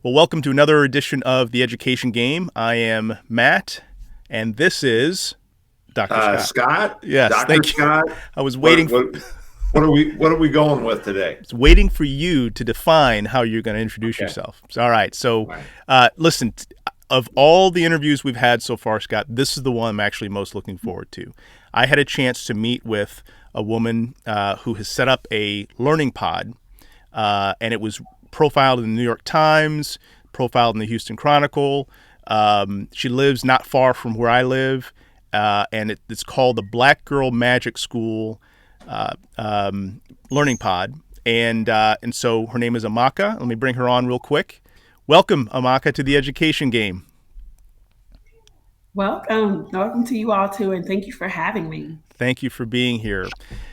Well, welcome to another edition of The Education Game. I am Matt, and this is Dr. Scott. Scott, Yes, Dr. thank you. Scott. I was waiting. What are we going with today? Waiting for you to define how you're going to introduce yourself. All right. So, listen. Of all the interviews we've had so far, Scott, this is the one I'm actually most looking forward to. I had a chance to meet with a woman who has set up a learning pod, and it was profiled in the New York Times, profiled in the Houston Chronicle. She lives not far from where I live, and it's called the Black Girl Magic School Learning Pod. And so her name is Amaka. Let me bring her on real quick. Welcome, Amaka, to the Education Game. Welcome to you all too, and thank you for having me. Thank you for being here.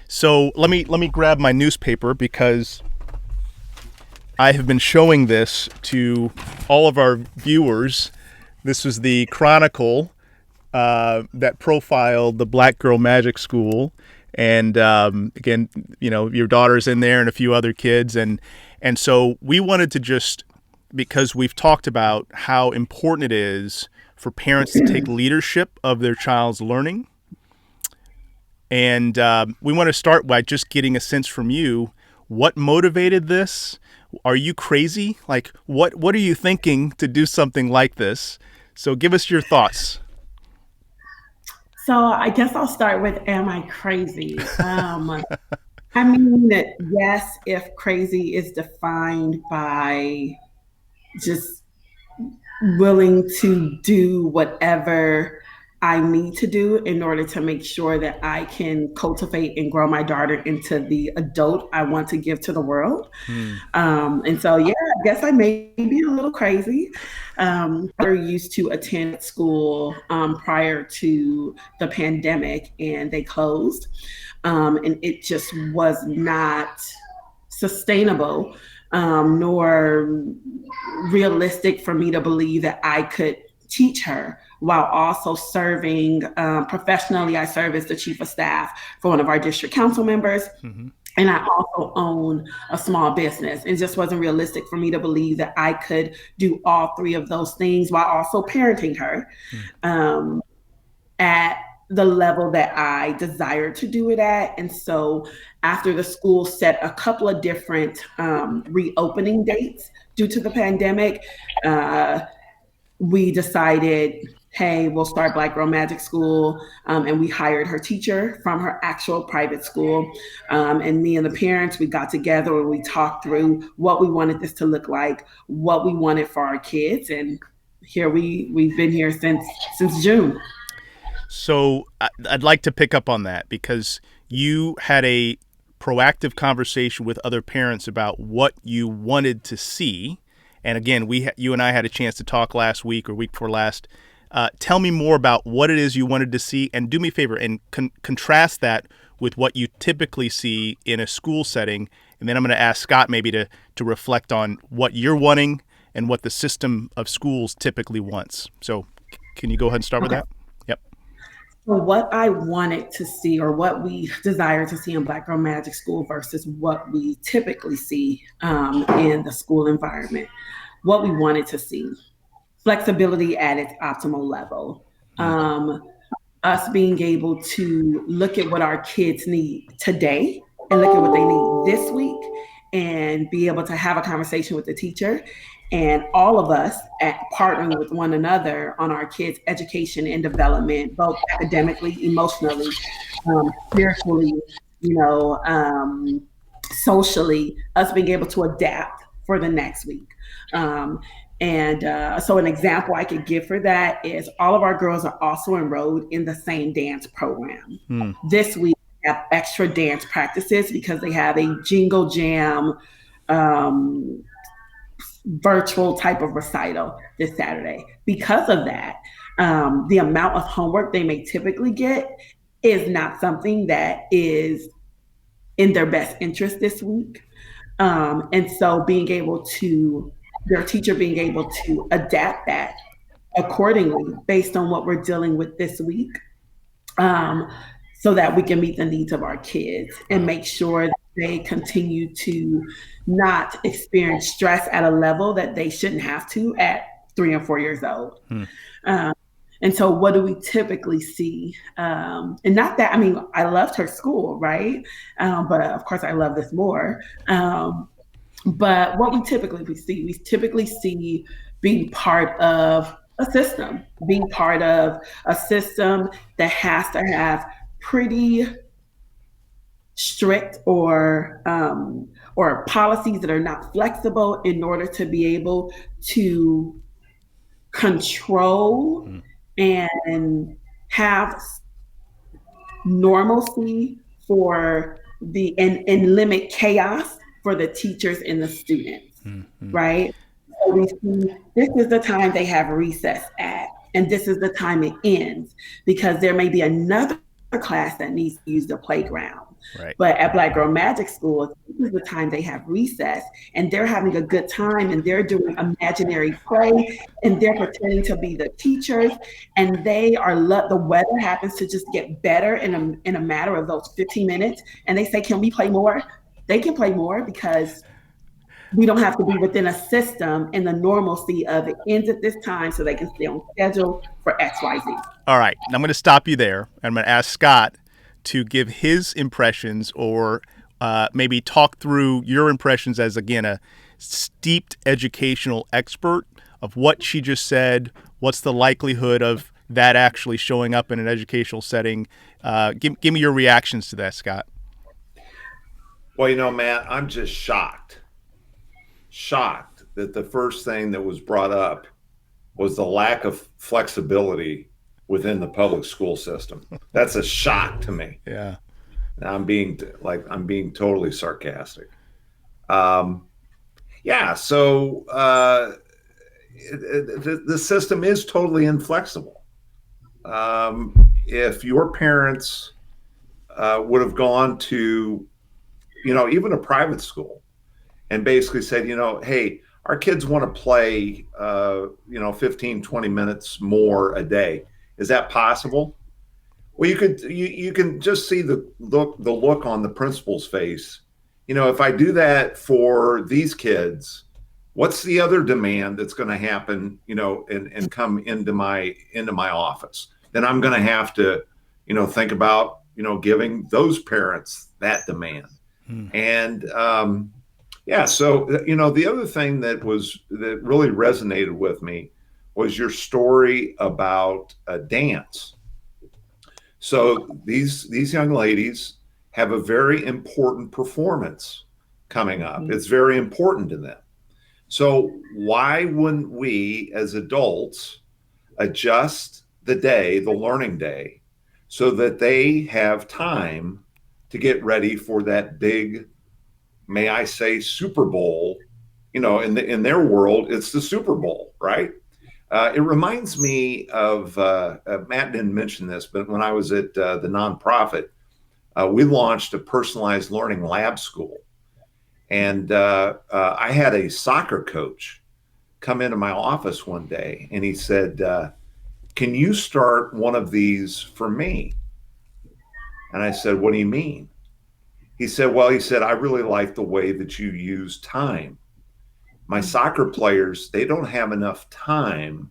So let me grab my newspaper because I have been showing this to all of our viewers. This was the Chronicle that profiled the Black Girl Magic School, and again, your daughter's in there and a few other kids, and so we wanted to just, because we've talked about how important it is for parents to take leadership of their child's learning. And we want to start by just getting a sense from you, what motivated this? Are you crazy? Like, what are you thinking to do something like this? So give us your thoughts. So I guess I'll start with, am I crazy? I mean, yes, if crazy is defined by just willing to do whatever I need to do in order to make sure that I can cultivate and grow my daughter into the adult I want to give to the world. And so, I guess I may be a little crazy. I used to attend school prior to the pandemic, and they closed. And it just was not sustainable, nor realistic for me to believe that I could teach her while also serving professionally. I serve as the chief of staff for one of our district council members. Mm-hmm. And I also own a small business. It just wasn't realistic for me to believe that I could do all three of those things while also parenting her at the level that I desired to do it at. And so after the school set a couple of different reopening dates due to the pandemic, we decided, hey, we'll start Black Girl Magic School. And we hired her teacher from her actual private school. And me and the parents, we got together and we talked through what we wanted this to look like, what we wanted for our kids. And here we've been here since June. So I'd like to pick up on that because you had a proactive conversation with other parents about what you wanted to see. And again, you and I had a chance to talk last week or week before last. Tell me more about what it is you wanted to see, and do me a favor and contrast that with what you typically see in a school setting. And then I'm going to ask Scott maybe to reflect on what you're wanting and what the system of schools typically wants. So can you go ahead and start with that? Yep. So what I wanted to see, or what we desire to see in Black Girl Magic School versus what we typically see in the school environment. What we wanted to see: flexibility at its optimal level. Us being able to look at what our kids need today and look at what they need this week and be able to have a conversation with the teacher, and all of us partnering with one another on our kids' education and development, both academically, emotionally, spiritually, socially, us being able to adapt for the next week. So an example I could give for that is all of our girls are also enrolled in the same dance program. This week we have extra dance practices because they have a jingle jam virtual type of recital this Saturday. Because of that, the amount of homework they may typically get is not something that is in their best interest this week. And so their teacher being able to adapt that accordingly based on what we're dealing with this week, so that we can meet the needs of our kids and make sure that they continue to not experience stress at a level that they shouldn't have to at 3 and 4 years old. Hmm. Um, and so, what do we typically see? And not that, I mean, I loved her school, right? But of course, I love this more. But what we typically see being part of a system, being part of a system that has to have pretty strict or policies that are not flexible in order to be able to control Hmm. and have normalcy for and limit chaos for the teachers and the students, Hmm. right? So we see this is the time they have recess at, and this is the time it ends because there may be another class that needs to use the playground. Right. But at Black Girl Magic School, this is the time they have recess and they're having a good time and they're doing imaginary play and they're pretending to be the teachers and they are the weather happens to just get better in a matter of those 15 minutes and they say, can we play more? They can play more because we don't have to be within a system and the normalcy of it ends at this time so they can stay on schedule for XYZ. All right. I'm going to stop you there. I'm going to ask Scott to give his impressions or maybe talk through your impressions as, again, a steeped educational expert of what she just said. What's the likelihood of that actually showing up in an educational setting? Give me your reactions to that, Scott. Well, Matt, I'm just shocked that the first thing that was brought up was the lack of flexibility within the public school system. That's a shock to me. Yeah. I'm being totally sarcastic. Yeah. So the system is totally inflexible. If your parents would have gone to, even a private school and basically said, hey, our kids want to play, 15, 20 minutes more a day. Is that possible? Well, you can just see the look on the principal's face. If I do that for these kids, what's the other demand that's going to happen? And come into my office. Then I'm going to have to, think about giving those parents that demand. And yeah, so the other thing that really resonated with me was your story about dance. So these young ladies have a very important performance coming up. It's very important to them. So why wouldn't we as adults adjust the learning day, so that they have time to get ready for that big, may I say, Super Bowl? In their world, it's the Super Bowl, right? It reminds me of Matt didn't mention this, but when I was at the nonprofit, we launched a personalized learning lab school, and I had a soccer coach come into my office one day, and he said, "Can you start one of these for me?" And I said, "What do you mean?" He said, I really like the way that you use time. My soccer players, they don't have enough time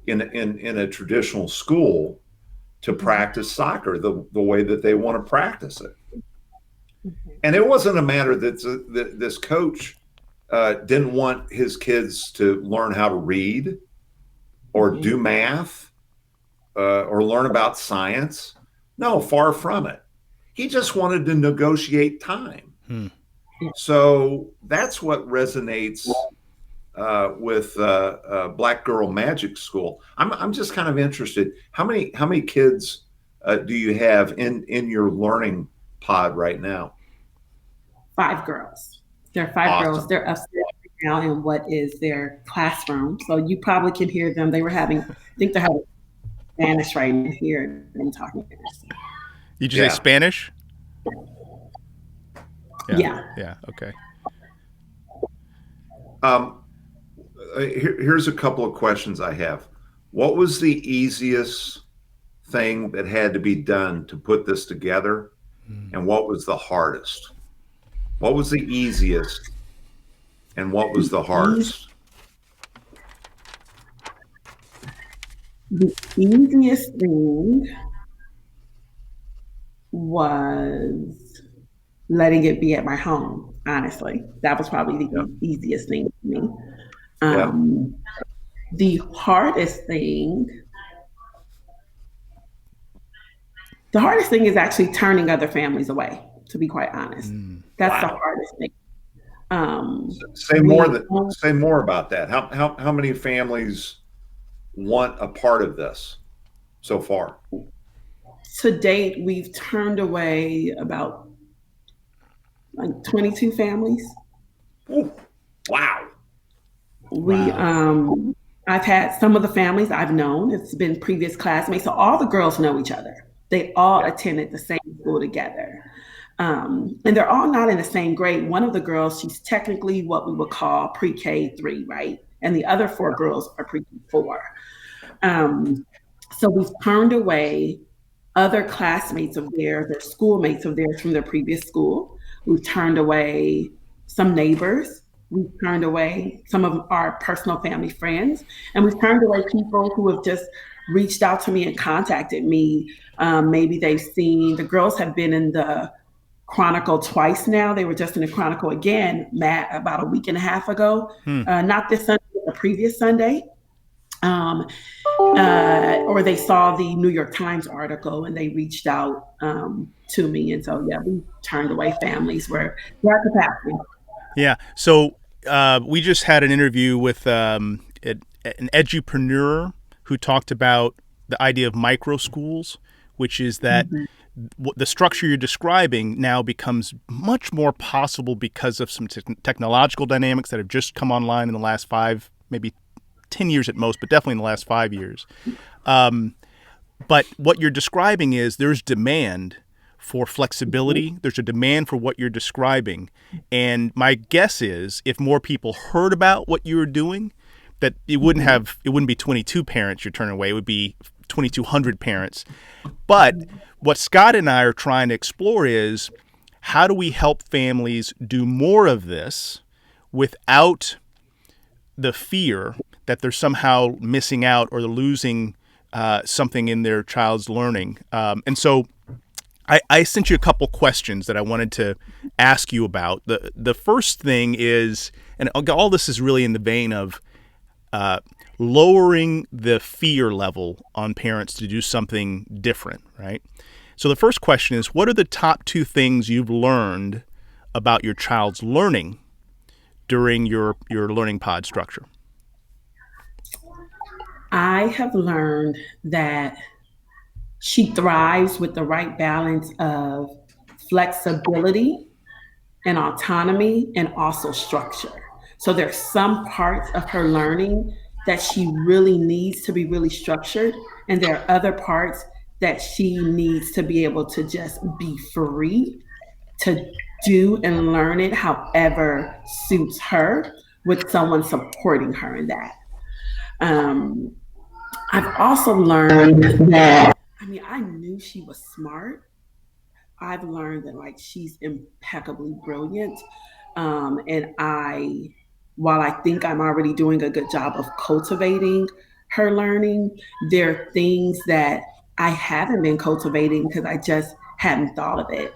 in a traditional school to practice soccer the way that they want to practice it. And it wasn't a matter that this coach didn't want his kids to learn how to read or do math or learn about science. No, far from it. He just wanted to negotiate time. So that's what resonates with Black Girl Magic School. I'm just kind of interested. How many kids do you have in your learning pod right now? 5 girls. There are 5 Awesome. girls. They're upstairs right now in what is their classroom. So you probably can hear them. They were having, I think they're having Spanish right here and talking. You just say Spanish? Yeah. Yeah. Okay. Here's a couple of questions I have. What was the easiest thing that had to be done to put this together, and what was the hardest? What was the easiest and what was The the eas- hardest? the easiest thing was letting it be at my home. Honestly, that was probably the Yeah. easiest thing for me. Yeah. Um, the hardest thing, the hardest thing is actually turning other families away. To be quite honest, that's the Wow. hardest thing. Um, Say we say more about that. How many families want a part of this so far? To date, we've turned away about like 22 families. Ooh, wow. We Wow. I've had some of the families I've known, it's been previous classmates, so all the girls know each other. They all Yeah. attended the same school together. And they're all not in the same grade. One of the girls, she's technically what we would call pre-K 3, right? And the other four girls are pre-K 4. Um, so we've turned away other classmates of theirs or schoolmates of theirs from their previous school. We've turned away some neighbors. We've turned away some of our personal family friends. And we've turned away people who have just reached out to me and contacted me. Maybe they've seen the girls have been in the Chronicle twice now. They were just in the Chronicle again, Matt, about a week and a half ago. Hmm. Not this Sunday, but the previous Sunday. Um, or they saw the New York Times article and they reached out to me. And so, yeah, we turned away families where we're at capacity. Yeah. So we just had an interview with an edupreneur who talked about the idea of microschools, which is that Mhm. the structure you're describing now becomes much more possible because of some technological dynamics that have just come online in the last 5, maybe 10 years at most, but definitely in the last 5 years. But what you're describing is there's demand for flexibility. There's a demand for what you're describing. And my guess is if more people heard about what you were doing, that it wouldn't be 22 parents you're turning away. It would be 2,200 parents. But what Scott and I are trying to explore is how do we help families do more of this without the fear that they're somehow missing out or they're losing something in their child's learning. And so I sent you a couple questions that I wanted to ask you about. The first thing is, and all this is really in the vein of lowering the fear level on parents to do something different, right? So the first question is, what are the top 2 things you've learned about your child's learning during your learning pod structure? I have learned that she thrives with the right balance of flexibility and autonomy and also structure. So there's some parts of her learning that she really needs to be really structured, and there are other parts that she needs to be able to just be free to do and learn it however suits her with someone supporting her in that. Um, I've also learned that, I mean, I knew she was smart. I've learned that like she's impeccably brilliant. And while I think I'm already doing a good job of cultivating her learning, there are things that I haven't been cultivating because I just hadn't thought of it.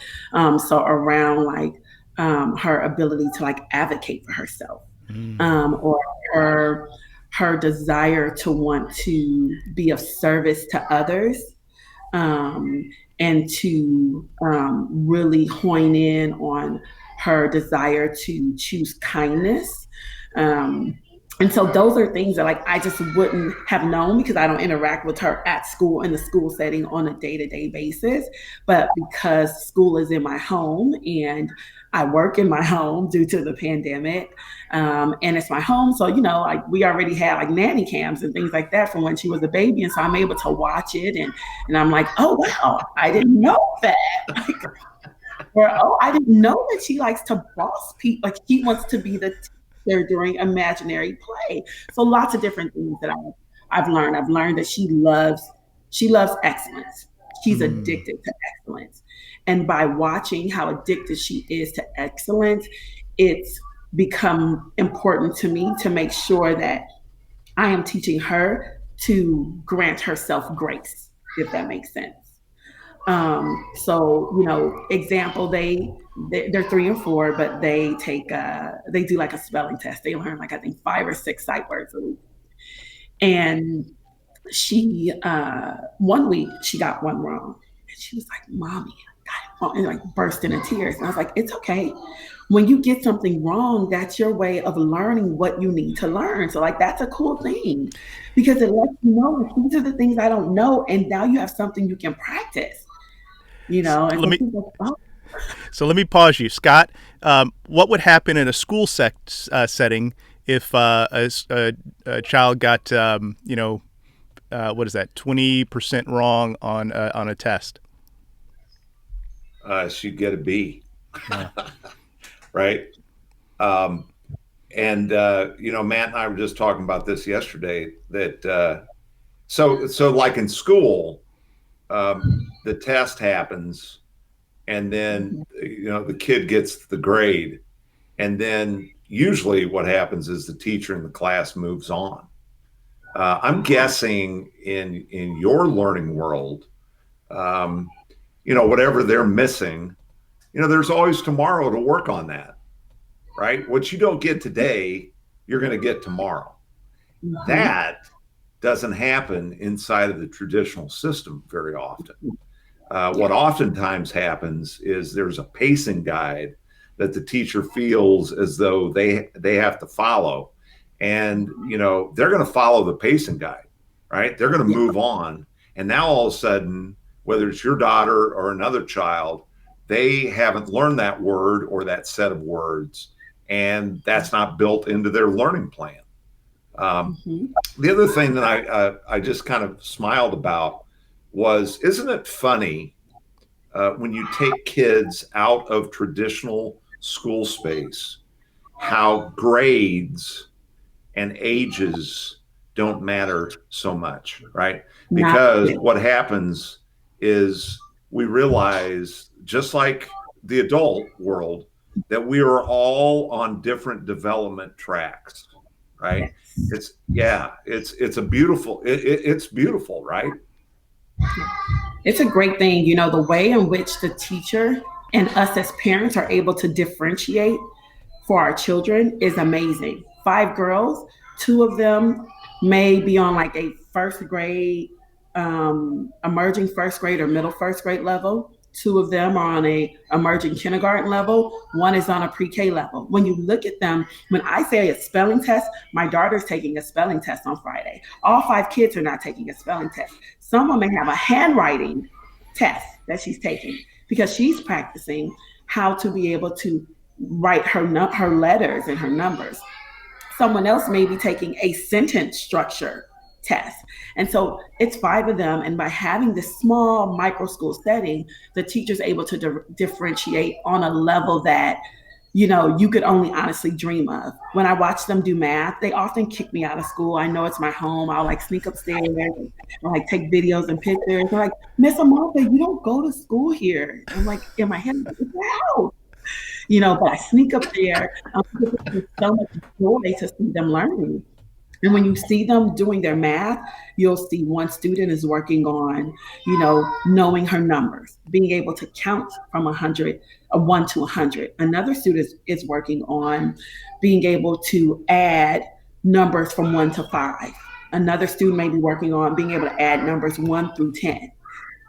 So around like her ability to like advocate for herself, or her desire to want to be of service to others, um, and to really hone in on her desire to choose kindness. Um, and so those are things that like I just wouldn't have known because I don't interact with her at school in the school setting on a day-to-day basis. But because school is in my home and I work in my home due to the pandemic, and it's my home, so like we already had like nanny cams and things like that from when she was a baby, and so I'm able to watch it, and I'm like, oh wow, I didn't know that. Like, or oh, I didn't know that she likes to boss people. Like she wants to be the teacher during imaginary play. So lots of different things that I've learned. I've learned that she loves excellence. She's Mm. addicted to excellence. And by watching how addicted she is to excellence, it's become important to me to make sure that I am teaching her to grant herself grace, if that makes sense. So example, they're 3 and 4, but they do like a spelling test. They learn like I think 5 or 6 sight words a week. And she one week she got one wrong, and she was like, "Mommy, I got it wrong," and like burst into tears. And I was like, "It's okay. When you get something wrong, that's your way of learning what you need to learn. So like that's a cool thing because it lets you know these are the things I don't know, and now you have something you can practice." And Let so me she's like, "Oh, let me pause you, Scott. What would happen in a school setting if a child got what is that, 20% wrong on a test? She'd get a B, Yeah. right? Um, and Matt and I were just talking about this yesterday. That so like in school, the test happens, and then the kid gets the grade, and then usually what happens is the teacher in the class moves on. I'm guessing in your learning world, um, whatever they're missing, there's always tomorrow to work on that, right? What you don't get today, you're going to get tomorrow. mhm, That doesn't happen inside of the traditional system very often. What yeah, oftentimes happens is there's a pacing guide that the teacher feels as though they have to follow, and they're going to follow the pacing guide, right? They're going to yeah, move on, and now all of a sudden, whether it's your daughter or another child, they haven't learned that word or that set of words, and that's not built into their learning plan. Um, mhm, the other thing that I just kind of smiled about was, isn't it funny when you take kids out of traditional school space, how grades and ages don't matter so much, right? not Because it. what happens is we realize, just like the adult world, that we are all on different development tracks, right? Yes. It's a beautiful it's beautiful, right? It's a great thing, the way in which the teacher and us as parents are able to differentiate for our children is amazing. 5 girls, 2 of them may be on like a first grade, emerging first grade or middle first grade level. 2 of them are on a emerging kindergarten level. One is on a pre-K level. When you look at them, when I say a spelling test, my daughter's taking a spelling test on Friday. All 5 kids are not taking a spelling test. Someone may have a handwriting test that she's taking because she's practicing how to be able to write her letters and her numbers. Someone else may be taking a sentence structure test. And so it's 5 of them. And by having this small micro school setting, the teacher's able to differentiate on a level that you could only honestly dream of. When I watch them do math, they often kick me out of school. I know it's my home. I'll like sneak upstairs and like take videos and pictures. They're like, "Miss Amaka, you don't go to school here." I'm like, in my head, it's out. But I sneak up there. It's so much joy to see them learning. And when you see them doing their math, you'll see one student is working on, knowing her numbers, being able to count from 100, 1 to 100. Another student is working on being able to add numbers from 1 to 5. Another student may be working on being able to add numbers 1 through 10.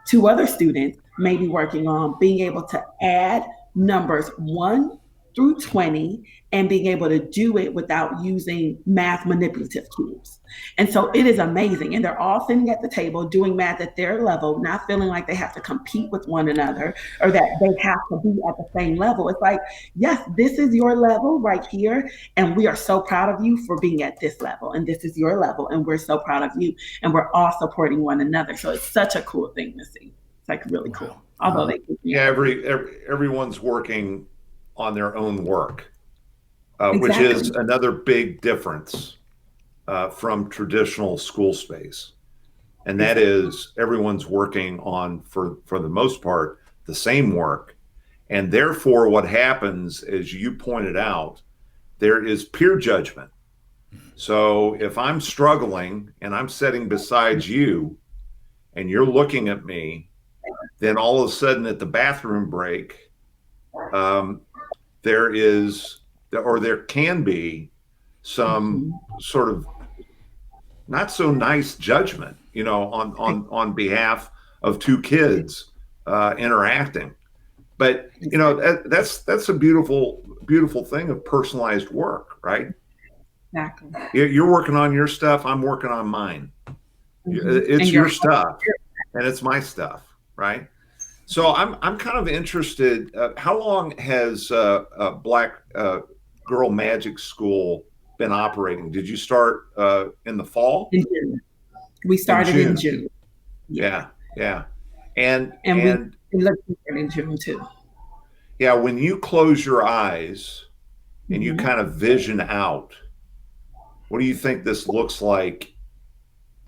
2 other students may be working on being able to add numbers 1 through 20 and being able to do it without using math manipulative tools. And so it is amazing. And they're all sitting at the table doing math at their level, not feeling like they have to compete with one another or that they have to be at the same level. It's like, yes, this is your level right here. And we are so proud of you for being at this level. And this is your level. And we're so proud of you. And we're all supporting one another. So it's such a cool thing to see. It's like really Wow. cool. Although they keep me Yeah, out. everyone's working on their own work, which is Exactly. another big difference from traditional school space. And that Exactly. is everyone's working on, for the most part, the same work. And therefore, what happens, as you pointed out, there is peer judgment. So if I'm struggling and I'm sitting beside you and you're looking at me, then all of a sudden at the bathroom break, um, there is, or there can be, some Mhm. sort of not so nice judgment, on behalf of two kids interacting. But that's a beautiful thing of personalized work, right? Exactly. You're working on your stuff, I'm working on mine. And It's your your stuff, and it's my stuff, right? So I'm kind of interested. How long has Black Girl Magic School been operating? Did you start in the fall? in June. We In started in June? June. Yeah. Yeah, yeah. And And we and looked different in June too. yeah, when you close your eyes and you Mhm. kind of vision out, what do you think this looks like,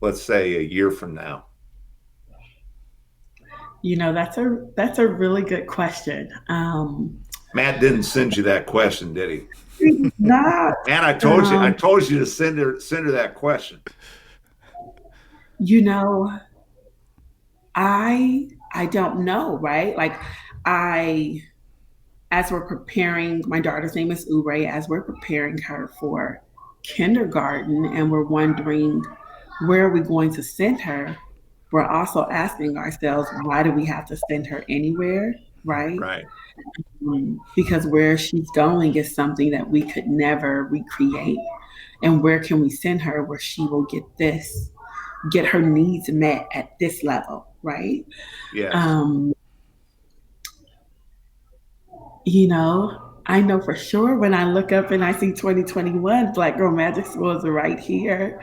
let's say a year from now? That's a really good question. Matt didn't send you that question, did he? Not, And I um, told you to send her that question. you know, I don't know, right? Like I as we're preparing, my daughter's name is Ure, as we're preparing her for kindergarten and we're wondering where are we going to send her, we're also asking ourselves, why do we have to send her anywhere, right? Right. Because where she's going is something that we could never recreate. And where can we send her where she will get her needs met at this level, right? Yes. Um, I know for sure when I look up and I see 2021, Black Girl Magic School is right here.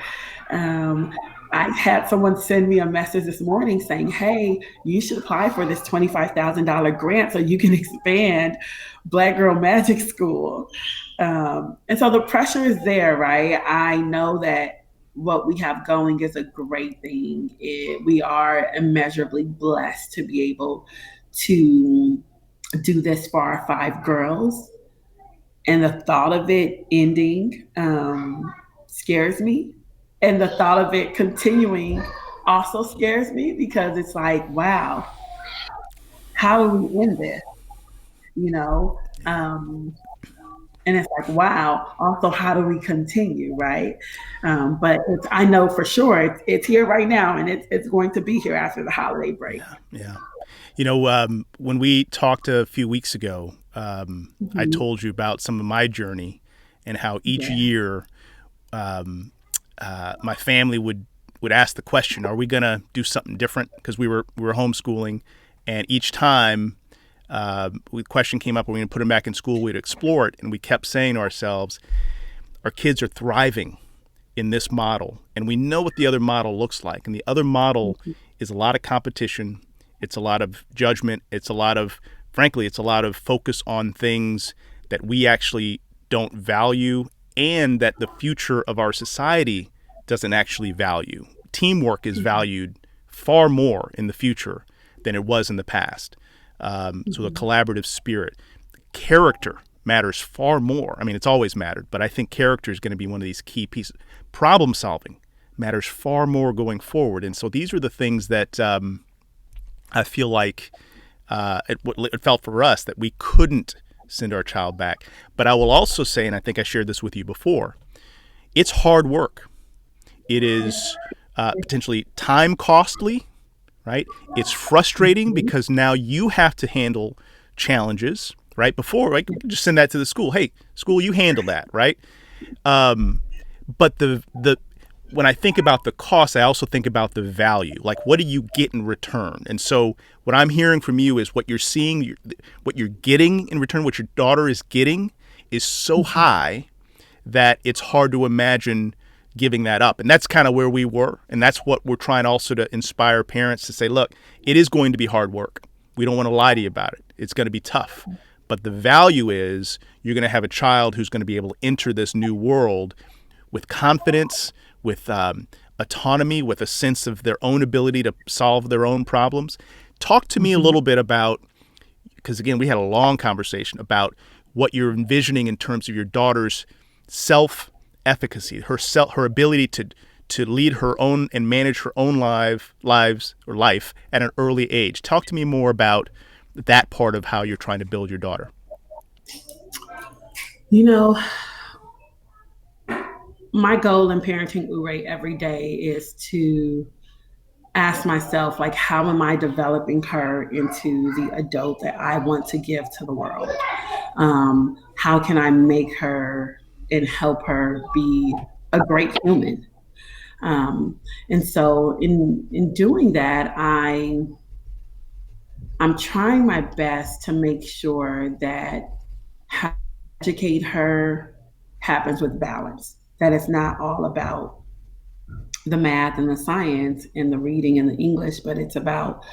Um, I had someone send me a message this morning saying, hey, you should apply for this $25,000 grant so you can expand Black Girl Magic School. And so the pressure is there, right? I know that what we have going is a great thing. We are immeasurably blessed to be able to do this for our five girls. And the thought of it ending scares me. And the thought of it continuing also scares me because it's like, wow, how do we end this? You know? And it's like, wow, also, how do we continue, right? But I know for sure it's here right now and it's going to be here after the holiday break. Yeah, yeah. When we talked a few weeks ago, I Mm-hmm. told you about some of my journey and how each Yeah. year my family would ask the question, "Are we going to do something different?" Because we were homeschooling, and each time the question came up, "Are we going to put them back in school?" We'd explore it, and we kept saying to ourselves, "Our kids are thriving in this model, and we know what the other model looks like. And the other model is a lot of competition. It's a lot of judgment. Frankly, it's a lot of focus on things that we actually don't value and that the future of our society doesn't actually value. Teamwork is valued far more in the future than it was in the past. So the collaborative spirit, character matters far more. I mean, it's always mattered, but I think character is going to be one of these key pieces. Problem solving matters far more going forward. And so these are the things that I feel like it felt for us that we couldn't send our child back. But I will also say, and I think I shared this with you before, it's hard work. It is potentially time costly, right? It's frustrating Mhm. because now you have to handle challenges, right? Before, right, we could just send that to the school. Hey, school, you handle that, right? But the when I think about the cost, I also think about the value. Like, what do you get in return? And so, what I'm hearing from you is what you're seeing, what you're getting in return, what your daughter is getting, is so high that it's hard to imagine giving that up. And that's kind of where we were. And that's what we're trying also to inspire parents to say, look, it is going to be hard work. We don't want to lie to you about it. It's going to be tough. But the value is you're going to have a child who's going to be able to enter this new world with confidence, with autonomy, with a sense of their own ability to solve their own problems. Talk to me a little bit about, because again, we had a long conversation about what you're envisioning in terms of your daughter's self-efficacy, her ability to lead her own and manage her own life at an early age. Talk to me more about that part of how you're trying to build your daughter. You know, my goal in parenting Ure every day is to ask myself, like, how am I developing her into the adult that I want to give to the world? How can I make her and help her be a great human? And so in doing that, I'm trying my best to make sure that how to educate her happens with balance. That it's not all about the math and the science and the reading and the English, but it's about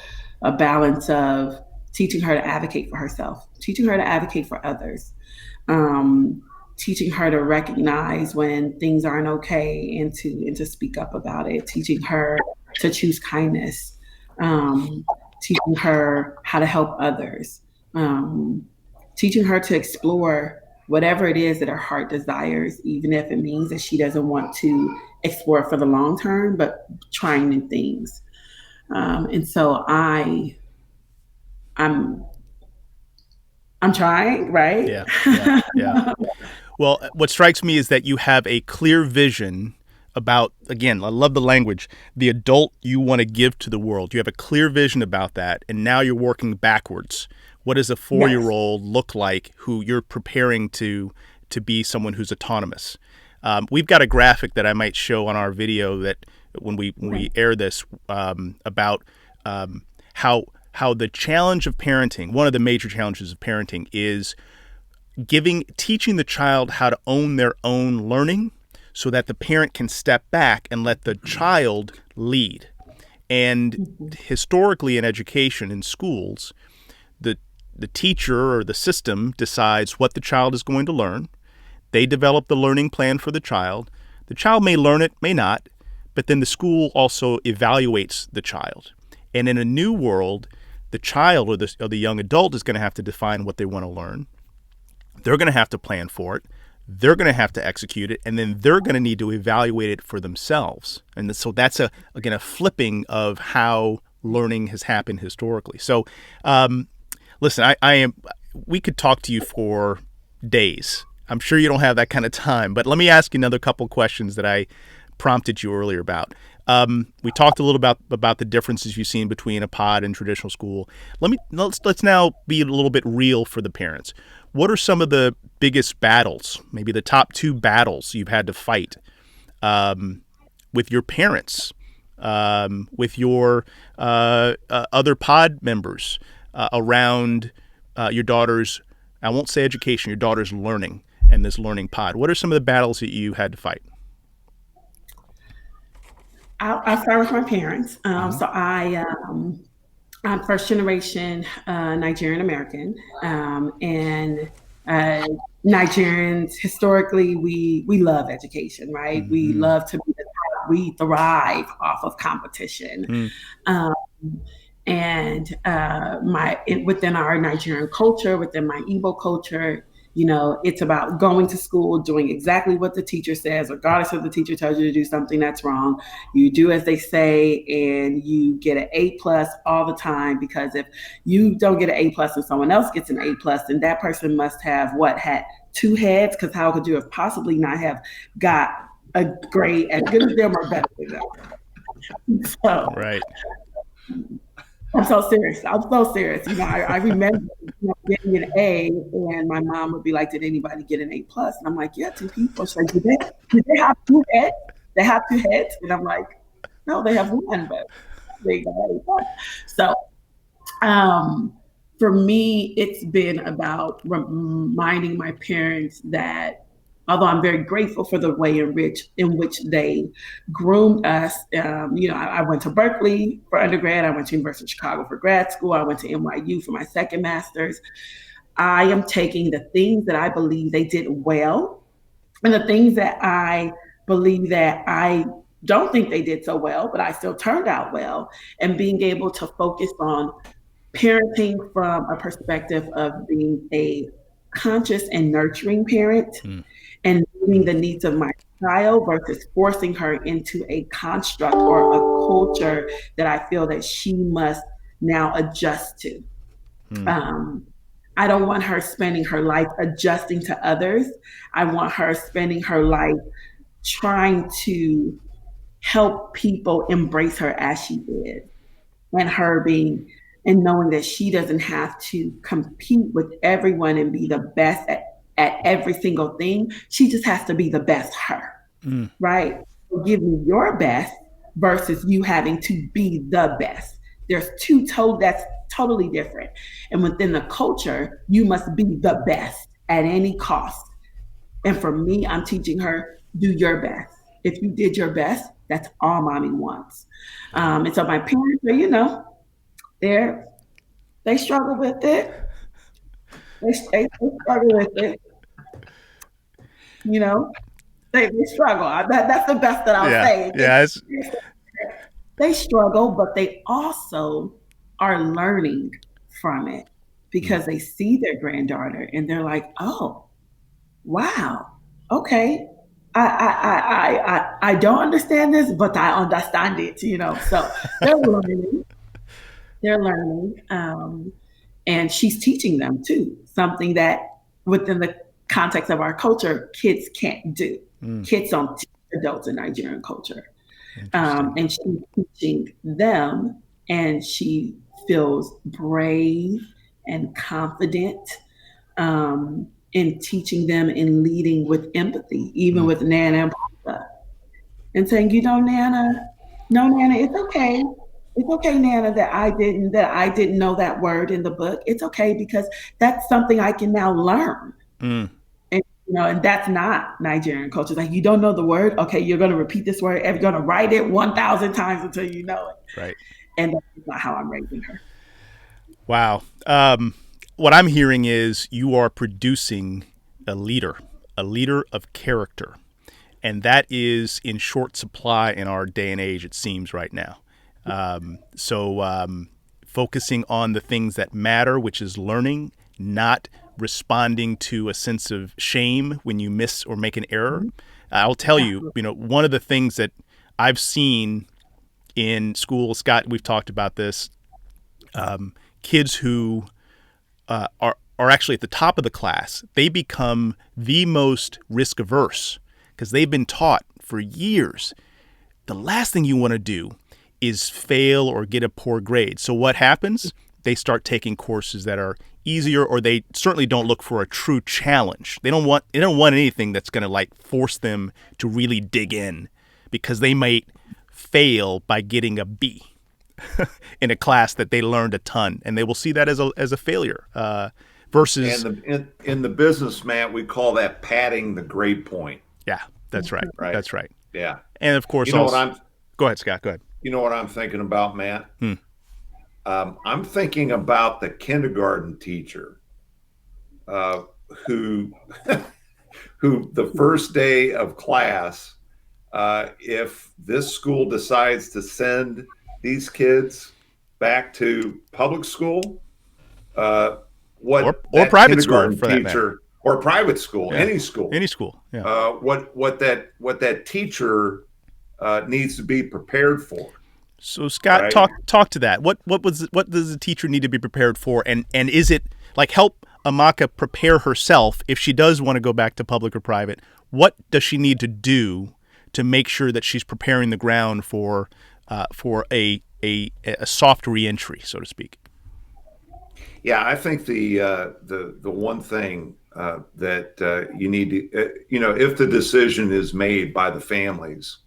a balance of teaching her to advocate for herself, teaching her to advocate for others, um, teaching her to recognize when things aren't okay and to speak up about it, teaching her to choose kindness, um, teaching her how to help others, um, teaching her to explore whatever it is that her heart desires, even if it means that she doesn't want to explore for the long term, but trying new things. And so I'm I'm trying, right? Yeah, yeah, yeah. Well, what strikes me is that you have a clear vision about, again, I love the language, the adult you want to give to the world. You have a clear vision about that, and now you're working backwards. What does a Yes. 4-year-old look like who you're preparing to be someone who's autonomous? We've got a graphic that I might show on our video that when we air this, about how the challenge of parenting, one of the major challenges of parenting, is teaching the child how to own their own learning so that the parent can step back and let the child lead. And historically in education in schools, the the teacher or the system decides what the child is going to learn. They develop the learning plan for the child. The child may learn it, may not, but then the school also evaluates the child. And in a new world, the child or the young adult is going to have to define what they want to learn. They're going to have to plan for it. They're going to have to execute it, and then they're going to need to evaluate it for themselves. And so that's again a flipping of how learning has happened historically. So, listen, we could talk to you for days. I'm sure you don't have that kind of time, but let me ask you another couple questions that I prompted you earlier about. We talked a little about the differences you've seen between a pod and traditional school. Let's now be a little bit real for the parents. What are some of the biggest battles, maybe the top 2 battles you've had to fight with your parents, with your other pod members around your daughter's, I won't say education, your daughter's learning and this learning pod? What are some of the battles that you had to fight? I'll start with my parents. Mm-hmm. I'm first generation Nigerian American, and uh, Nigerians historically we love education, right? We Mm-hmm. love to be the top. We thrive off of competition. Mm-hmm. Um, and within our Nigerian culture, within my Igbo culture, it's about going to school, doing exactly what the teacher says, regardless if the teacher tells you to do something that's wrong. You do as they say, and you get an A+ all the time. Because if you don't get an A+ and someone else gets an A+, then that person must have had 2 heads. Because how could you have possibly not have got a grade as good as them or better than them? So Right. I'm so serious. I'm so serious. I remember getting an A, and my mom would be like, "Did anybody get an A+?" And I'm like, "Yeah, 2 people." She's like, "Do they have 2 heads? They have 2 heads?" And I'm like, "No, they have 1, but they got an A+." So, um, for me, it's been about reminding my parents that, although I'm very grateful for the way in which they groomed us. I went to Berkeley for undergrad. I went to University of Chicago for grad school. I went to NYU for my second master's. I am taking the things that I believe they did well, and the things that I believe that I don't think they did so well, but I still turned out well. And being able to focus on parenting from a perspective of being a conscious and nurturing parent Mm, and meeting mm, the needs of my child versus forcing her into a construct or a culture that I feel that she must now adjust to. mm, Um, I don't want her spending her life adjusting to others. I want her spending her life trying to help people embrace her as she is, and her being and knowing that she doesn't have to compete with everyone and be the best at every single thing. She just has to be the best her, mm, right? So give me your best versus you having to be the best. There's that's totally different. And within the culture, you must be the best at any cost. And for me, I'm teaching her, do your best. If you did your best, that's all mommy wants. yeah. And so my parents are, they're they struggle with it. They struggle with it. You know, they struggle. That's the best that I'll Yeah. say. Yeah. It's, They struggle, but they also are learning from it mm, because they see their granddaughter and they're like, oh, wow, okay. I don't understand this, but I understand it. So they're learning. They're learning. And she's teaching them too, something that within the context of our culture, kids can't do. mm, Kids don't teach adults in Nigerian culture. interesting. And she's teaching them, and she feels brave and confident in teaching them and leading with empathy, even Mm, with Nana and Papa, and saying, Nana, no, Nana, it's okay. It's okay, Nana, that I didn't know that word in the book. It's okay because that's something I can now learn. mm, And that's not Nigerian culture. Like, you don't know the word, okay, you're going to repeat this word, and you're going to write it 1,000 times until you know it. right. And that's not how I'm raising her. Wow. What I'm hearing is you are producing a leader of character. And that is in short supply in our day and age, it seems, right now. So focusing on the things that matter, which is learning, not responding to a sense of shame when you miss or make an error. I'll tell you, Absolutely. one of the things that I've seen in school, Scott, we've talked about this, kids who are actually at the top of the class, they become the most risk averse because they've been taught for years the last thing you want to do is fail or get a poor grade. So what happens? They start taking courses that are easier, or they certainly don't look for a true challenge. They don't want anything that's going to like force them to really dig in, because they might fail by getting a B in a class that they learned a ton, and they will see that as a failure. And Versus, in the business, Matt, we call that padding the grade point, yeah, that's right, right? that's right. Yeah. And of course, You know what also, I'm go ahead, Scott. Go ahead. you know what I'm thinking about, Matt? Hmm. I'm thinking about the kindergarten teacher uh, who who the first day of class, if this school decides to send these kids back to public school, uh, Or what or that private school kindergarten for that matter. teacher or private school, Yeah, any school, any school. Yeah. what that teacher needs to be prepared for, So Scott, right? talk to that. What does the teacher need to be prepared for, and is it like help Amaka prepare herself if she does want to go back to public or private? What does she need to do to make sure that she's preparing the ground for a soft reentry, so to speak? Yeah, I think the one thing that you need to, if the decision is made by the families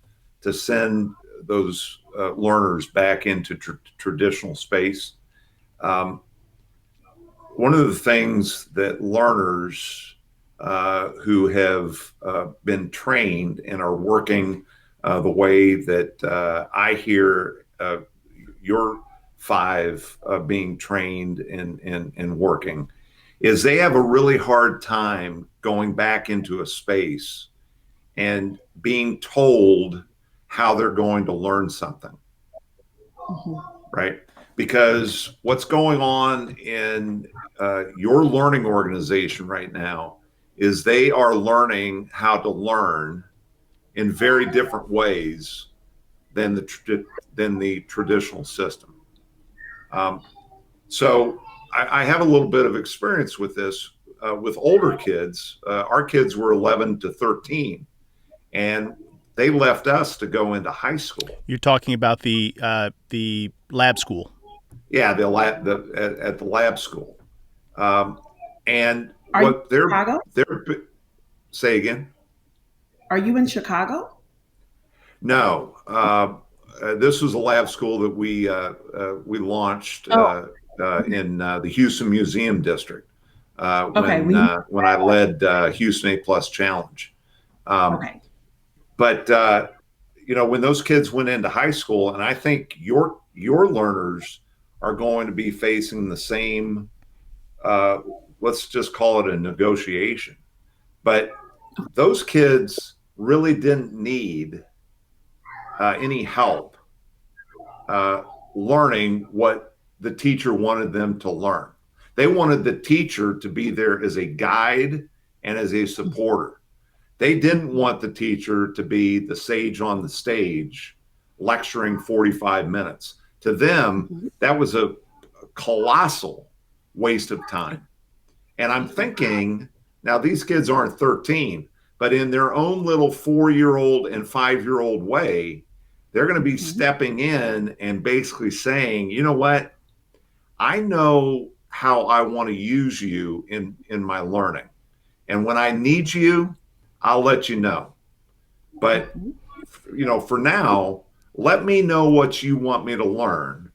to send those learners back into traditional space, um, one of the things that learners who have been trained and are working the way that I hear your five being trained and working is they have a really hard time going back into a space and being told how they're going to learn something, Mhm. right? Because what's going on in your learning organization right now is they are learning how to learn in very different ways than the traditional system. Um, so I have a little bit of experience with this with older kids. Our kids were 11 to 13, and they left us to go into high school. You're talking about the lab school. Yeah, at the lab school, and Are you what in Chicago? they're say again. Are you in Chicago? No, this was a lab school that we launched Oh, in the Houston Museum District okay. We when I led Houston A+ Challenge. Um, okay. but when those kids went into high school, and I think your learners are going to be facing the same. Uh, let's just call it a negotiation. But those kids really didn't need any help learning what the teacher wanted them to learn. They wanted the teacher to be there as a guide and as a supporter. They didn't want the teacher to be the sage on the stage lecturing 45 minutes. To them, Mhm. that was a colossal waste of time. And I'm thinking, now these kids aren't 13, but in their own little 4-year-old and 5-year-old way, they're going to be Mhm. stepping in and basically saying, you know what? I know how I want to use you in my learning. And when I need you, I'll let you know. But Mhm. for now, let me know what you want me to learn.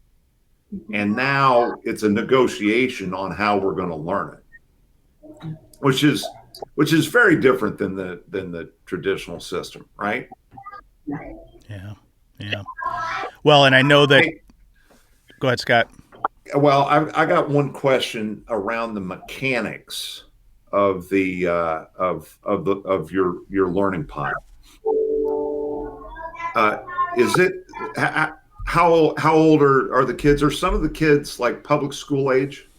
And now it's a negotiation on how we're going to learn it, which is very different than the traditional system, right? Yeah, yeah. Well, and I know that. Hey, Go ahead, Scott. well, I got one question around the mechanics of the of your learning pod. Uh, is it how old are the kids? Are some of the kids like public school age?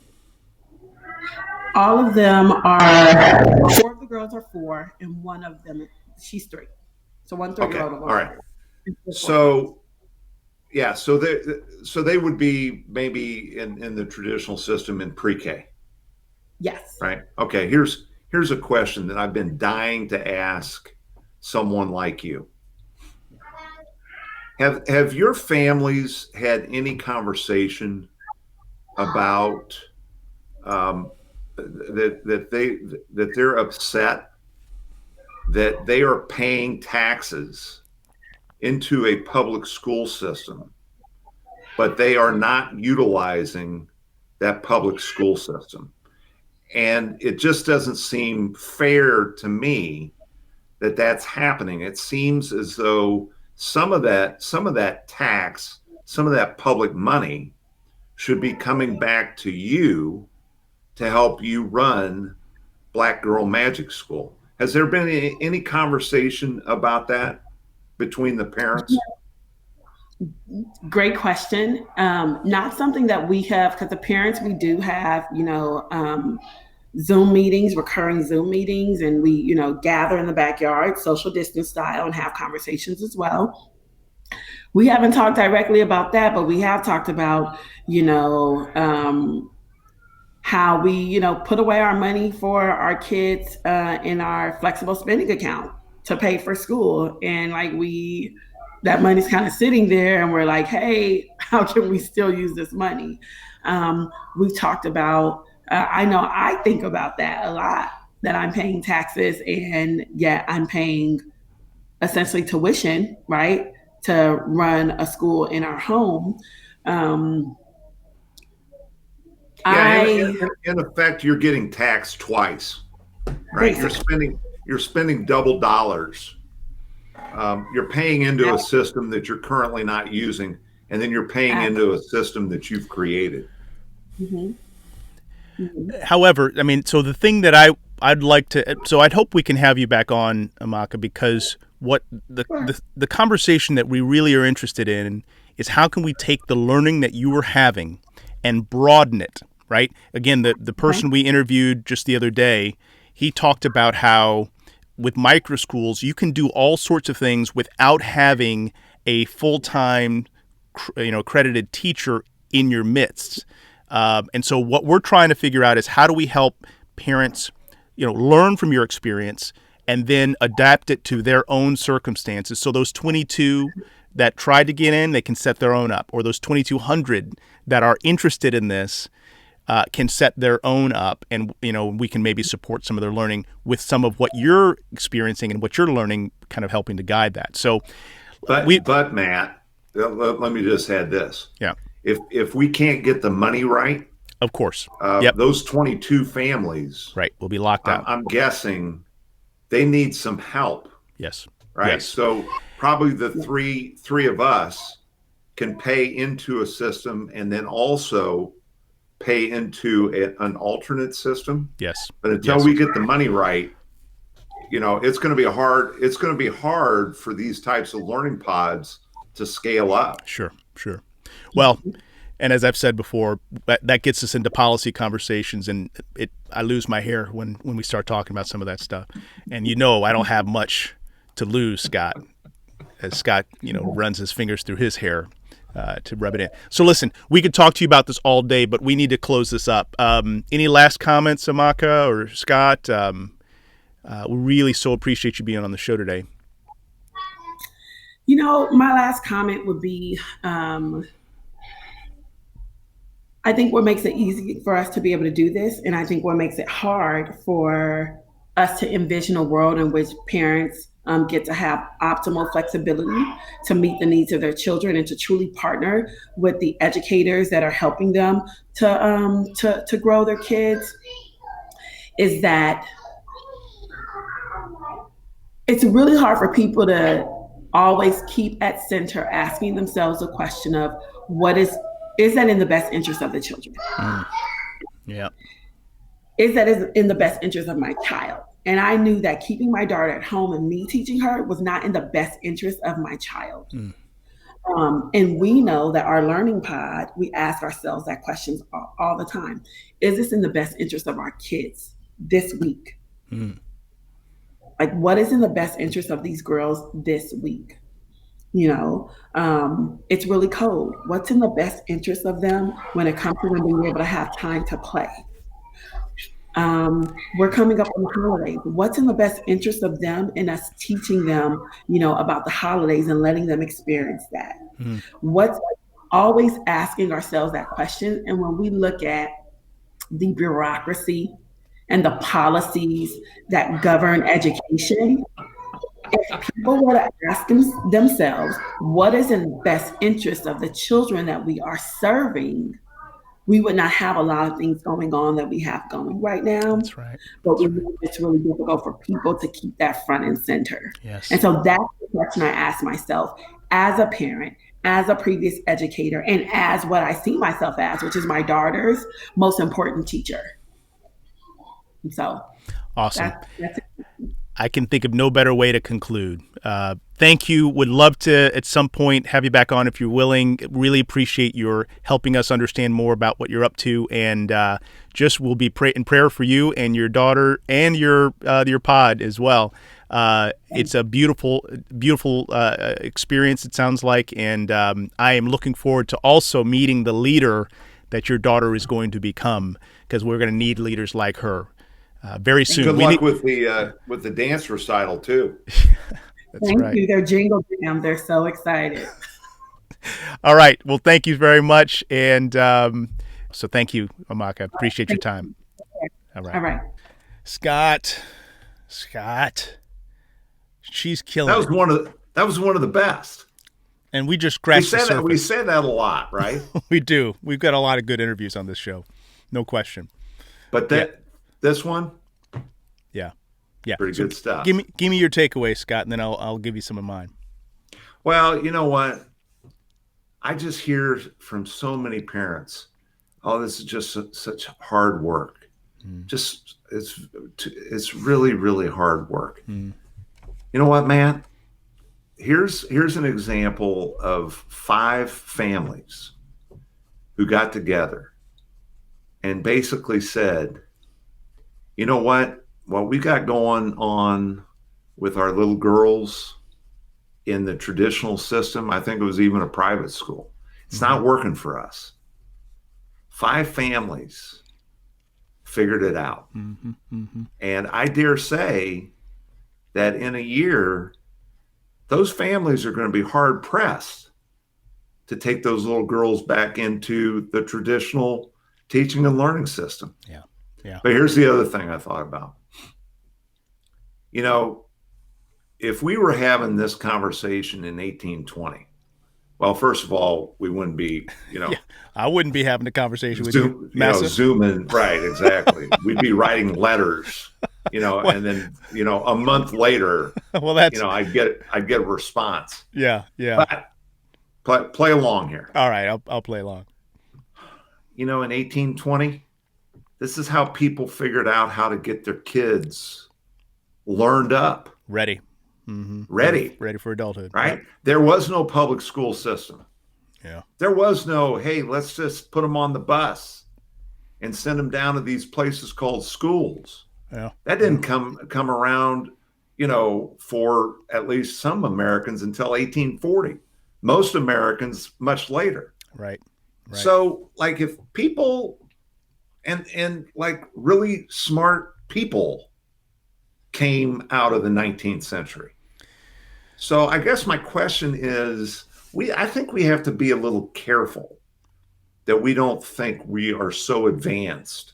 All of them are. Four of the girls are four, and one of them she's three. So one three-year Okay, old and one all right. 4-year-old. And 4-year-olds. So yeah, so they would be maybe in the traditional system in pre-K, Yes. right? Okay, here's a question that I've been dying to ask someone like you. Have your families had any conversation about that they're upset that they are paying taxes into a public school system, but they are not utilizing that public school system? And it just doesn't seem fair to me that that's happening. It seems as though some of that tax, some of that public money should be coming back to you to help you run Black Girl Magic School. Has there been any conversation about that between the parents? Great question. Not something that we have, because the parents, we do have, Zoom meetings, recurring Zoom meetings, and we, gather in the backyard, social distance style, and have conversations as well. We haven't talked directly about that, but we have talked about, you know, um, how we, put away our money for our kids in our flexible spending account to pay for school. And like that money's kind of sitting there and we're like, hey, how can we still use this money? We've talked about, I know I think about that a lot, that I'm paying taxes and yet I'm paying essentially tuition, right, to run a school in our home. Um, Yeah, I, in effect, you're getting taxed twice, right? You're basically, spending you're spending double dollars. You're paying into a system that you're currently not using, and then you're paying into a system that you've created. mhm, mhm. However, I mean, so the thing that I'd like to, so I'd hope we can have you back on, Amaka, because what the conversation that we really are interested in is how can we take the learning that you were having and broaden it, right? Again, the person we interviewed just the other day, he talked about how with microschools, you can do all sorts of things without having a full-time, accredited teacher in your midst. And so what we're trying to figure out is how do we help parents, learn from your experience and then adapt it to their own circumstances. So those 22 that tried to get in, they can set their own up, or those 2,200 that are interested in this can set their own up, and we can maybe support some of their learning with some of what you're experiencing and what you're learning, kind of helping to guide that. So, but Matt, let me just add this. Yeah. If we can't get the money right, of course, those 22 families, right, will be locked out. I'm guessing they need some help. Yes. Right. Yes. So probably the three of us can pay into a system and then also pay into an alternate system. Yes. But until we get the money right, it's going to be hard for these types of learning pods to scale up. Sure. Well, and as I've said before, that gets us into policy conversations, and I lose my hair when we start talking about some of that stuff. And I don't have much to lose, Scott, as Scott, runs his fingers through his hair to rub it in. So listen, we could talk to you about this all day, but we need to close this up. Any last comments, Amaka or Scott? We really so appreciate you being on the show today. My last comment would be, I think what makes it easy for us to be able to do this, and I think what makes it hard for us to envision a world in which parents get to have optimal flexibility to meet the needs of their children and to truly partner with the educators that are helping them to grow their kids, is that it's really hard for people to always keep at center asking themselves the question of is that in the best interest of the children? Yeah. Is that in the best interest of my child? And I knew that keeping my daughter at home and me teaching her was not in the best interest of my child. And we know that our learning pod, we ask ourselves that question all the time. Is this in the best interest of our kids this week? Like, what is in the best interest of these girls this week? It's really cold. What's in the best interest of them when it comes to them being able to have time to play? We're coming up on the holidays. What's in the best interest of them and us teaching them, about the holidays and letting them experience that? What's always asking ourselves that question. And when we look at the bureaucracy and the policies that govern education, if people were to ask themselves, what is in the best interest of the children that we are serving, we would not have a lot of things going on that we have going right now. That's right. But it's really difficult for people to keep that front and center. Yes. And so that's the question I ask myself as a parent, as a previous educator, and as what I see myself as, which is my daughter's most important teacher. And so awesome. That's it. I can think of no better way to conclude. Thank you. Would love to at some point have you back on if you're willing. Really appreciate your helping us understand more about what you're up to, and just will be in prayer for you and your daughter and your pod as well. It's a beautiful experience, it sounds like, and I am looking forward to also meeting the leader that your daughter is going to become, because we're going to need leaders like her. Very soon. Good luck with the dance recital too. Thank you. They're jingle jam. They're so excited. All right. Well, thank you very much, and so thank you, Amaka. Appreciate your time. All right. Scott, she's killing. That was one of the best. And we just scratched the surface. We say that a lot, right? We do. We've got a lot of good interviews on this show, no question. But this one, yeah, pretty good stuff. Give me your takeaway, Scott, and then I'll give you some of mine. Well, you know what? I just hear from so many parents, oh, this is just such hard work. Just it's really, really hard work. You know what, man? here's an example of 5 families who got together and basically said, you know what we got going on with our little girls in the traditional system, I think it was even a private school, it's not working for us. 5 families figured it out. And I dare say that in a year, those families are going to be hard pressed to take those little girls back into the traditional teaching and learning system. Yeah. Yeah. But here's the other thing I thought about. You know, if we were having this conversation in 1820, well, first of all, we wouldn't be, Yeah, I wouldn't be having a conversation with you, zooming. Right, exactly. We'd be writing letters, and then, a month later, well, that's, I'd get a response. Yeah. But play along here. All right, I'll play along. In 1820, this is how people figured out how to get their kids learned up. Ready for adulthood. Right? There was no public school system. Yeah. There was no, hey, let's just put them on the bus and send them down to these places called schools. Yeah. That didn't come around, for at least some Americans until 1840. Most Americans much later. Right. So, like, if people and like really smart people came out of the 19th century. So I guess my question is, I think we have to be a little careful that we don't think we are so advanced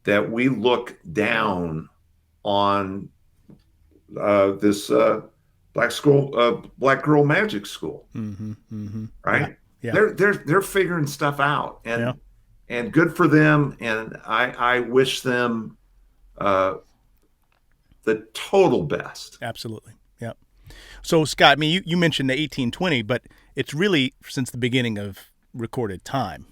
that we look down on this black girl magic school. Right? Yeah. They're figuring stuff out, and good for them. And I wish them the total best. Absolutely. Yeah. So, Scott, I mean, you mentioned the 1820, but it's really since the beginning of recorded time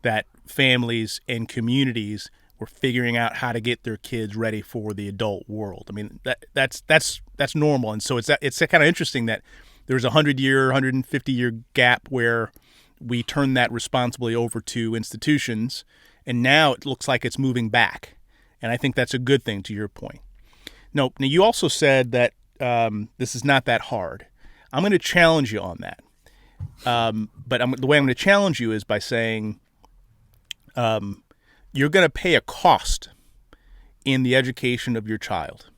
that families and communities were figuring out how to get their kids ready for the adult world. I mean, that's normal. And so it's kind of interesting that there's a 100-year, 150-year gap where we turn that responsibility over to institutions, and now it looks like it's moving back. And I think that's a good thing, to your point. Now you also said that this is not that hard. I'm going to challenge you on that. But the way I'm going to challenge you is by saying you're going to pay a cost in the education of your child.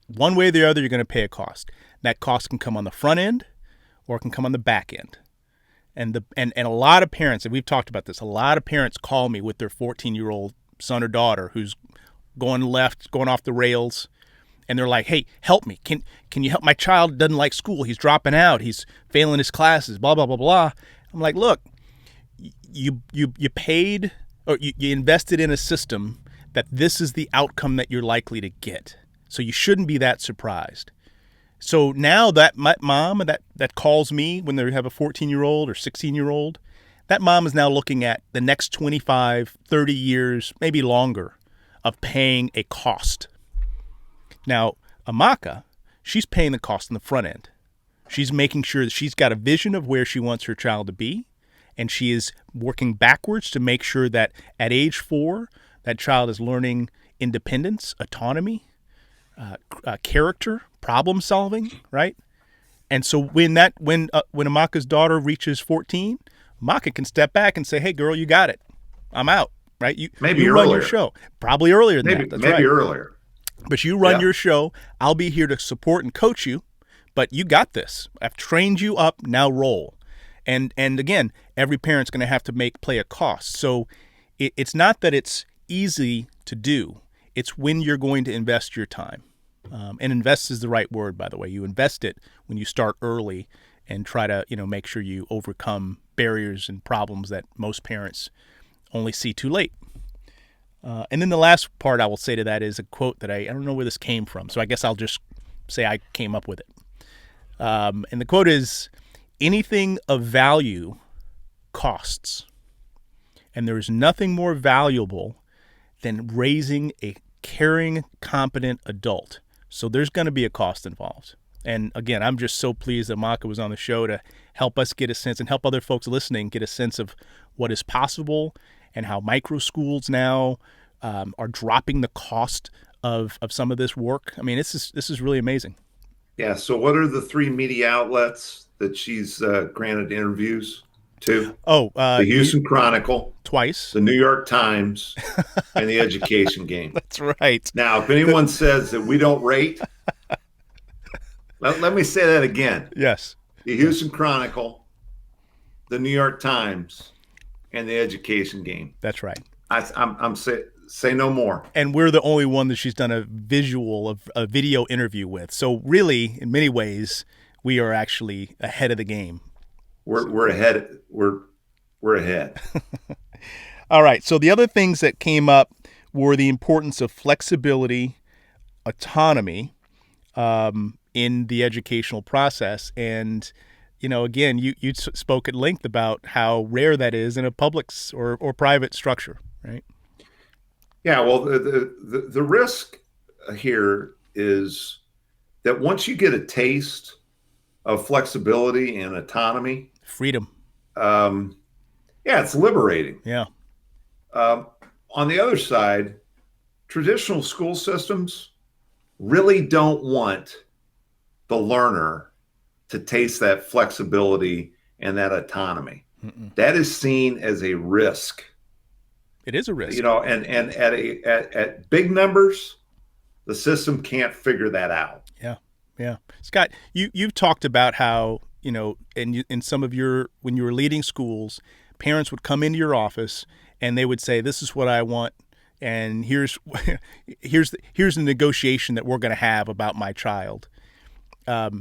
One way or the other, you're going to pay a cost. That cost can come on the front end or it can come on the back end. And a lot of parents, and we've talked about this, a lot of parents call me with their 14-year-old son or daughter who's going left, going off the rails, and they're like, hey, help me. Can you help? My child doesn't like school. He's dropping out. He's failing his classes, blah, blah, blah, blah. I'm like, look, you paid or you invested in a system that this is the outcome that you're likely to get. So you shouldn't be that surprised. So now that my mom that calls me when they have a 14-year-old or 16-year-old, that mom is now looking at the next 25, 30 years, maybe longer, of paying a cost. Now, Amaka, she's paying the cost on the front end. She's making sure that she's got a vision of where she wants her child to be, and she is working backwards to make sure that at age 4, that child is learning independence, autonomy, character, problem solving, right? And so when Amaka's daughter reaches 14, Amaka can step back and say, "Hey, girl, you got it. I'm out." Right? You run your show. Probably earlier than that. That's maybe right. Earlier. But you run your show. I'll be here to support and coach you, but you got this. I've trained you up. Now roll. And again, every parent's going to have to play a cost. So it's not that it's easy to do. It's when you're going to invest your time. And invest is the right word, by the way. You invest it when you start early and try to, make sure you overcome barriers and problems that most parents only see too late. And then the last part I will say to that is a quote that I don't know where this came from, so I guess I'll just say I came up with it. And the quote is, "Anything of value costs, and there is nothing more valuable than raising a caring, competent adult. So there's going to be a cost involved." And again, I'm just so pleased that Amaka was on the show to help us get a sense and help other folks listening get a sense of what is possible and how micro schools now are dropping the cost of some of this work. I mean, this is really amazing. Yeah. So, what are the three media outlets that she's granted interviews to? Oh, The Houston Chronicle, twice. the New York Times, and the Education Game. That's right. Now, if anyone says that we don't rate, let me say that again. Yes. The Houston Chronicle, the New York Times, and the Education Game. That's right. I'm say no more. And we're the only one that she's done a video interview with. So really, in many ways, we are actually ahead of the game. We're ahead. We're ahead. All right. So the other things that came up were the importance of flexibility, autonomy in the educational process. And, again, you spoke at length about how rare that is in a public or private structure, right? Yeah. Well, the risk here is that once you get a taste of flexibility and autonomy, freedom. Yeah, it's liberating. Yeah. On the other side, traditional school systems really don't want the learner to taste that flexibility and that autonomy. Mm-mm. That is seen as a risk. It is a risk. And at big numbers, the system can't figure that out. Yeah. Yeah. Scott, you've talked about how, in some of when you were leading schools, parents would come into your office and they would say, this is what I want. And here's the negotiation that we're going to have about my child. What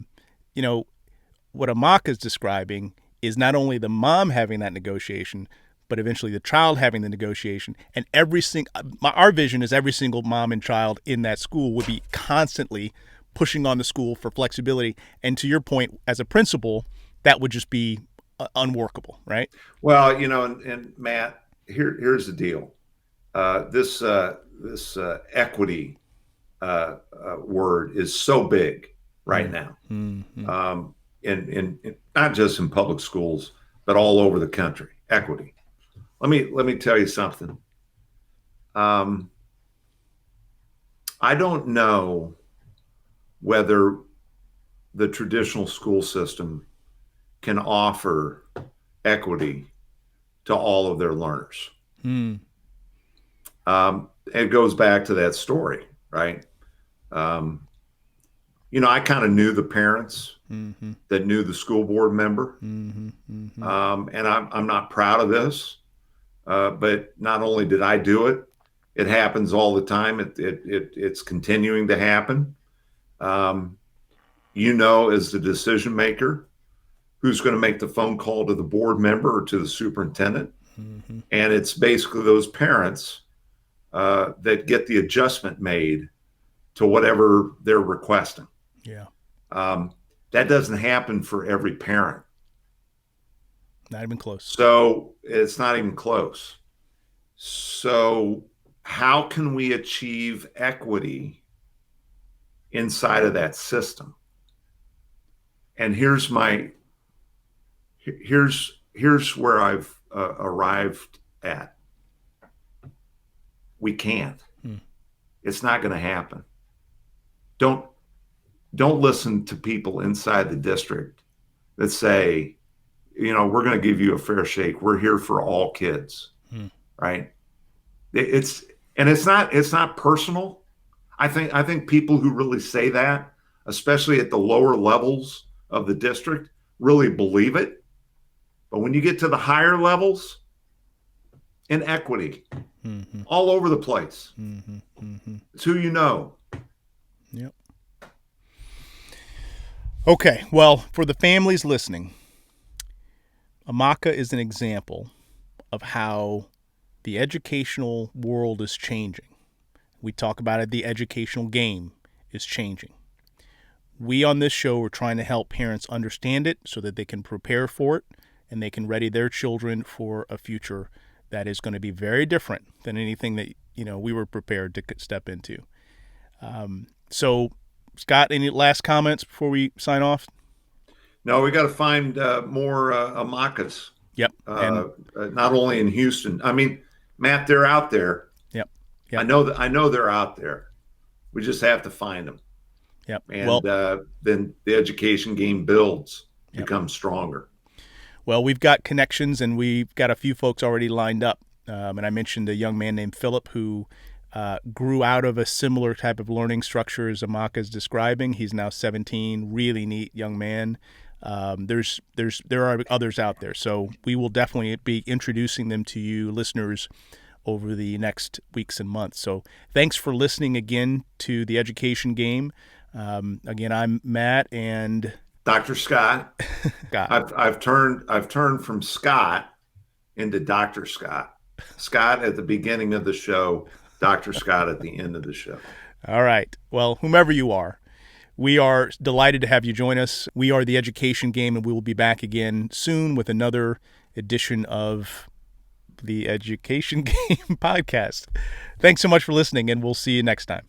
Amaka is describing is not only the mom having that negotiation, but eventually the child having the negotiation. And our vision is every single mom and child in that school would be constantly pushing on the school for flexibility. And to your point, as a principal, that would just be unworkable, right? Well, and Matt, here's the deal. This equity word is so big right now, mm-hmm. In not just in public schools, but all over the country. Equity. Let me tell you something. I don't know whether the traditional school system can offer equity to all of their learners. It goes back to that story, right? I kind of knew the parents mm-hmm. that knew the school board member. Mm-hmm. Mm-hmm. And I'm not proud of this, but not only did I do it, it happens all the time. It's continuing to happen. As the decision maker, who's going to make the phone call to the board member or to the superintendent. Mm-hmm. And it's basically those parents that get the adjustment made to whatever they're requesting. Yeah. That doesn't happen for every parent. Not even close. So it's not even close. So how can we achieve equity inside of that system? And here's where I've arrived at. We can't. It's not going to happen. Don't listen to people inside the district that say, we're going to give you a fair shake. We're here for all kids, right? It's not personal. I think people who really say that, especially at the lower levels of the district, really believe it. But when you get to the higher levels, inequity mm-hmm. all over the place. Mm-hmm. Mm-hmm. It's who you know. Yep. Okay, well, for the families listening, Amaka is an example of how the educational world is changing. We talk about it, the educational game is changing. We on this show are trying to help parents understand it so that they can prepare for it and they can ready their children for a future that is going to be very different than anything that we were prepared to step into. So Scott, any last comments before we sign off? No, we got to find more Amakas. Yep. And Not only in Houston. I mean, Matt, they're out there. yep. I Yep. know they're out there. We just have to find them. Yep. And then the education game builds, Yep. becomes stronger. Well, we've got connections, and we've got a few folks already lined up. And I mentioned a young man named Philip who grew out of a similar type of learning structure as Amaka is describing. He's now 17, really neat young man. There are others out there, so we will definitely be introducing them to you, listeners, over the next weeks and months. So thanks for listening again to the Education Game. Again, I'm Matt and Dr. Scott. I've turned from Scott into Dr. Scott. Scott at the beginning of the show, Dr. Scott at the end of the show. All right. Well, whomever you are, we are delighted to have you join us. We are the Education Game, and we will be back again soon with another edition of the Education Game podcast. Thanks so much for listening, and we'll see you next time.